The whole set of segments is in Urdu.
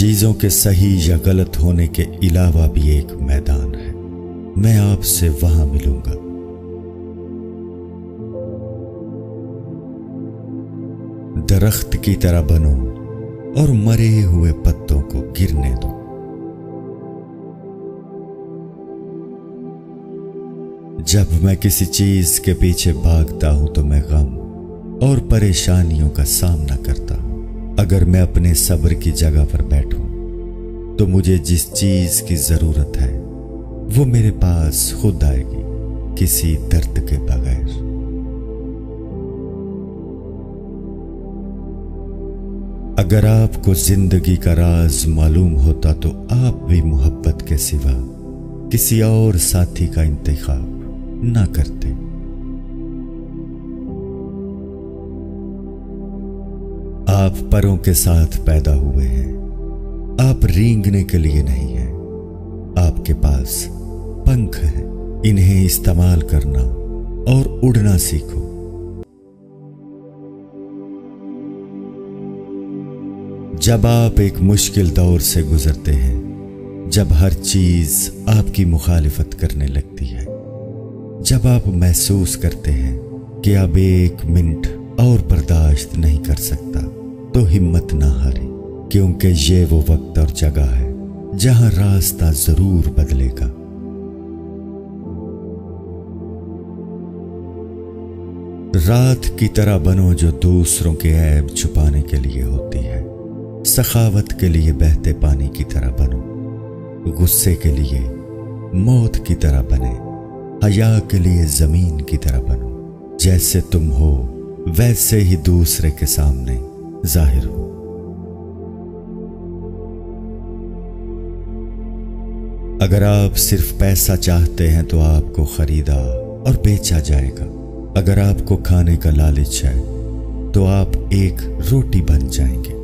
چیزوں کے صحیح یا غلط ہونے کے علاوہ بھی ایک میدان ہے، میں آپ سے وہاں ملوں گا۔ درخت کی طرح بنو اور مرے ہوئے پتوں کو گرنے دو۔ جب میں کسی چیز کے پیچھے بھاگتا ہوں تو میں غم اور پریشانیوں کا سامنا کرتا ہوں۔ اگر میں اپنے صبر کی جگہ پر بیٹھوں تو مجھے جس چیز کی ضرورت ہے وہ میرے پاس خود آئے گی، کسی درد کے بغیر۔ اگر آپ کو زندگی کا راز معلوم ہوتا تو آپ بھی محبت کے سوا کسی اور ساتھی کا انتخاب نہ کرتے۔ آپ پروں کے ساتھ پیدا ہوئے ہیں، آپ رینگنے کے لیے نہیں ہیں۔ آپ کے پاس پنکھ ہیں، انہیں استعمال کرنا اور اڑنا سیکھو۔ جب آپ ایک مشکل دور سے گزرتے ہیں، جب ہر چیز آپ کی مخالفت کرنے لگتی ہے، جب آپ محسوس کرتے ہیں کہ اب ایک منٹ اور برداشت نہیں کر سکتا، تو ہمت نہ ہاریں، کیونکہ یہ وہ وقت اور جگہ ہے جہاں راستہ ضرور بدلے گا۔ رات کی طرح بنو جو دوسروں کے عیب چھپانے کے لیے ہوتی ہے، سخاوت کے لیے بہتے پانی کی طرح بنو، غصے کے لیے موت کی طرح بنے، حیا کے لیے زمین کی طرح بنو۔ جیسے تم ہو ویسے ہی دوسرے کے سامنے ظاہر ہو۔ اگر آپ صرف پیسہ چاہتے ہیں تو آپ کو خریدا اور بیچا جائے گا۔ اگر آپ کو کھانے کا لالچ ہے تو آپ ایک روٹی بن جائیں گے۔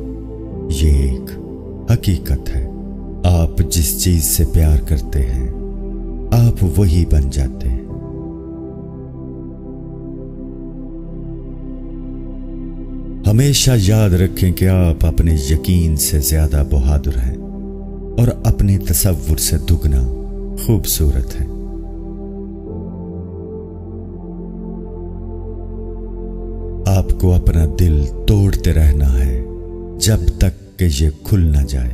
یہ ایک حقیقت ہے، آپ جس چیز سے پیار کرتے ہیں آپ وہی بن جاتے ہیں۔ ہمیشہ یاد رکھیں کہ آپ اپنے یقین سے زیادہ بہادر ہیں اور اپنے تصور سے دگنا خوبصورت ہیں۔ آپ کو اپنا دل توڑتے رہنا ہے جب تک کہ یہ کھل نہ جائے۔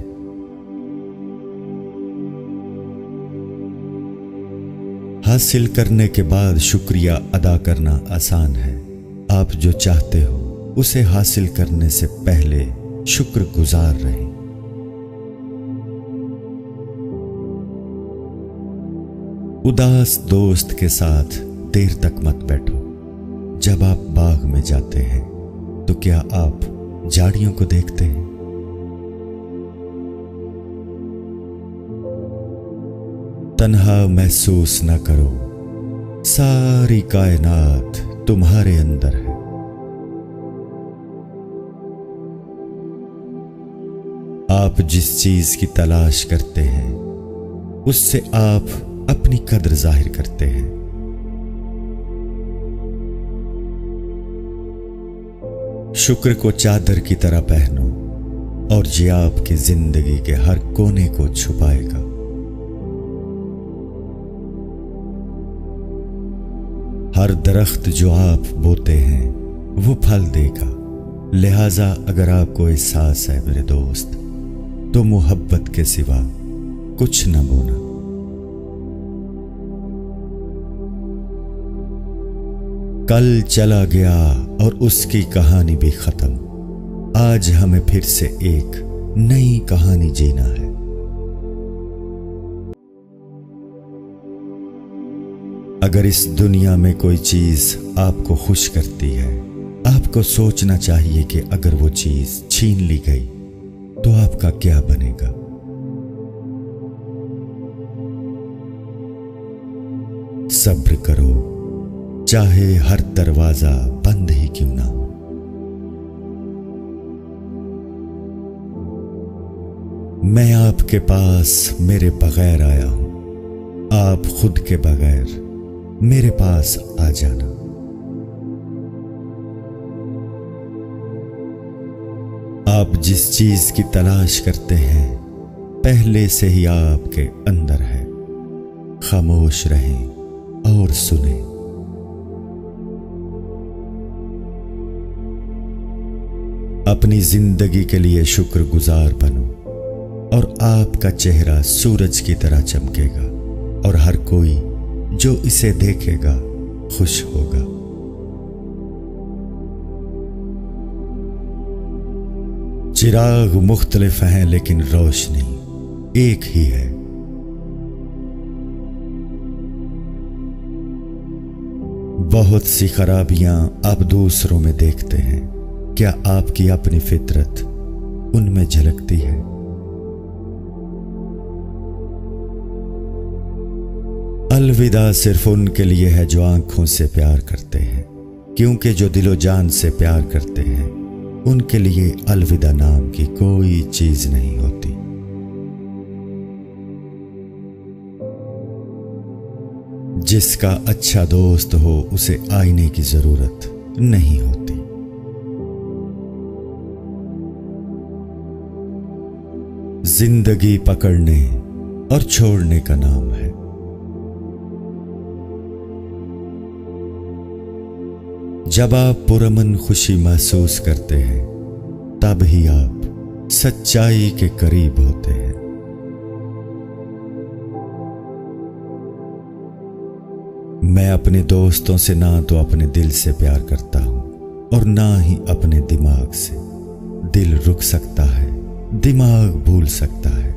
حاصل کرنے کے بعد شکریہ ادا کرنا آسان ہے۔ آپ جو چاہتے ہو اسے حاصل کرنے سے پہلے شکر گزار رہیں۔ اداس دوست کے ساتھ دیر تک مت بیٹھو۔ جب آپ باغ میں جاتے ہیں تو کیا آپ جھاڑیوں کو دیکھتے ہیں؟ تنہا محسوس نہ کرو، ساری کائنات تمہارے اندر ہے۔ آپ جس چیز کی تلاش کرتے ہیں اس سے آپ اپنی قدر ظاہر کرتے ہیں۔ شکر کو چادر کی طرح پہنو اور یہ آپ کی زندگی کے ہر کونے کو چھپائے گا۔ ہر درخت جو آپ بوتے ہیں وہ پھل دے گا، لہذا اگر آپ کو احساس ہے میرے دوست تو محبت کے سوا کچھ نہ بونا۔ کل چلا گیا اور اس کی کہانی بھی ختم، آج ہمیں پھر سے ایک نئی کہانی جینا ہے۔ اگر اس دنیا میں کوئی چیز آپ کو خوش کرتی ہے، آپ کو سوچنا چاہیے کہ اگر وہ چیز چھین لی گئی تو آپ کا کیا بنے گا۔ صبر کرو، چاہے ہر دروازہ بند ہی کیوں نہ ہو۔ میں آپ کے پاس میرے بغیر آیا ہوں، آپ خود کے بغیر میرے پاس آ جانا۔ آپ جس چیز کی تلاش کرتے ہیں پہلے سے ہی آپ کے اندر ہے. خاموش رہیں اور سنیں. اپنی زندگی کے لیے شکر گزار بنو اور آپ کا چہرہ سورج کی طرح چمکے گا اور ہر کوئی جو اسے دیکھے گا خوش ہوگا. چراغ مختلف ہیں لیکن روشنی ایک ہی ہے. بہت سی خرابیاں آپ دوسروں میں دیکھتے ہیں. کیا آپ کی اپنی فطرت ان میں جھلکتی ہے؟ الوداع صرف ان کے لیے ہے جو آنکھوں سے پیار کرتے ہیں، کیونکہ جو دل و جان سے پیار کرتے ہیں ان کے لیے الوداع نام کی کوئی چیز نہیں ہوتی. جس کا اچھا دوست ہو اسے آئینے کی ضرورت نہیں ہوتی. زندگی پکڑنے اور چھوڑنے کا نام ہے. جب آپ پرامن خوشی محسوس کرتے ہیں تب ہی آپ سچائی کے قریب ہوتے ہیں. میں اپنے دوستوں سے نہ تو اپنے دل سے پیار کرتا ہوں اور نہ ہی اپنے دماغ سے. دل رک سکتا ہے، دماغ بھول سکتا ہے.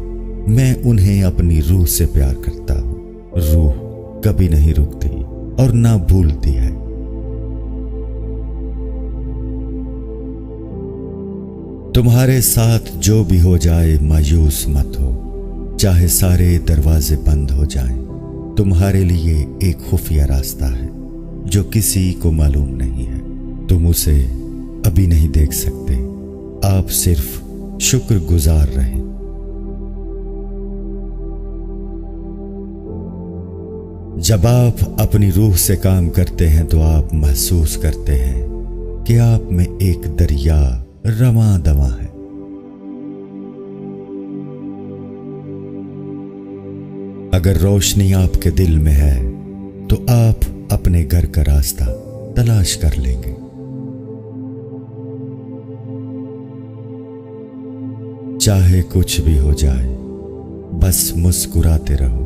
میں انہیں اپنی روح سے پیار کرتا ہوں. روح کبھی نہیں رکتی اور نہ بھولتی ہے. تمہارے ساتھ جو بھی ہو جائے مایوس مت ہو، چاہے سارے دروازے بند ہو جائیں. تمہارے لیے ایک خفیہ راستہ ہے جو کسی کو معلوم نہیں ہے. تم اسے ابھی نہیں دیکھ سکتے. آپ صرف شکر گزار رہیں. جب آپ اپنی روح سے کام کرتے ہیں تو آپ محسوس کرتے ہیں کہ آپ میں ایک دریا رواں دواں ہے. اگر روشنی آپ کے دل میں ہے تو آپ اپنے گھر کا راستہ تلاش کر لیں گے. چاہے کچھ بھی ہو جائے بس مسکراتے رہو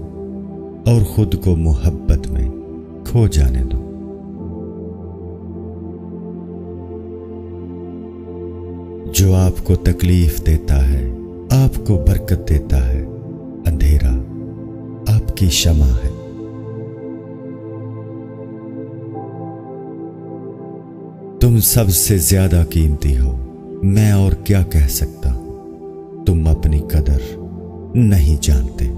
اور خود کو محبت میں کھو جانے دو. جو آپ کو تکلیف دیتا ہے آپ کو برکت دیتا ہے. اندھیرا آپ کی شمع ہے. تم سب سے زیادہ قیمتی ہو. میں اور کیا کہہ سکتا ہوں. تم اپنی قدر نہیں جانتے.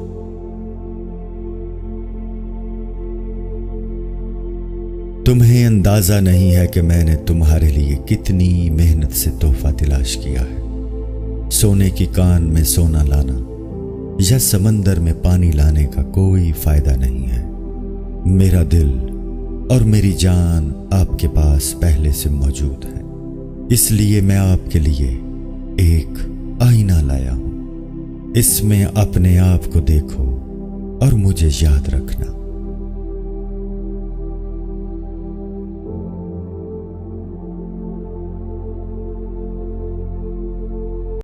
تمہیں اندازہ نہیں ہے کہ میں نے تمہارے لیے کتنی محنت سے تحفہ تلاش کیا ہے. سونے کی کان میں سونا لانا یا سمندر میں پانی لانے کا کوئی فائدہ نہیں ہے. میرا دل اور میری جان آپ کے پاس پہلے سے موجود ہے. اس لیے میں آپ کے لیے ایک آئینہ لایا ہوں. اس میں اپنے آپ کو دیکھو اور مجھے یاد رکھنا.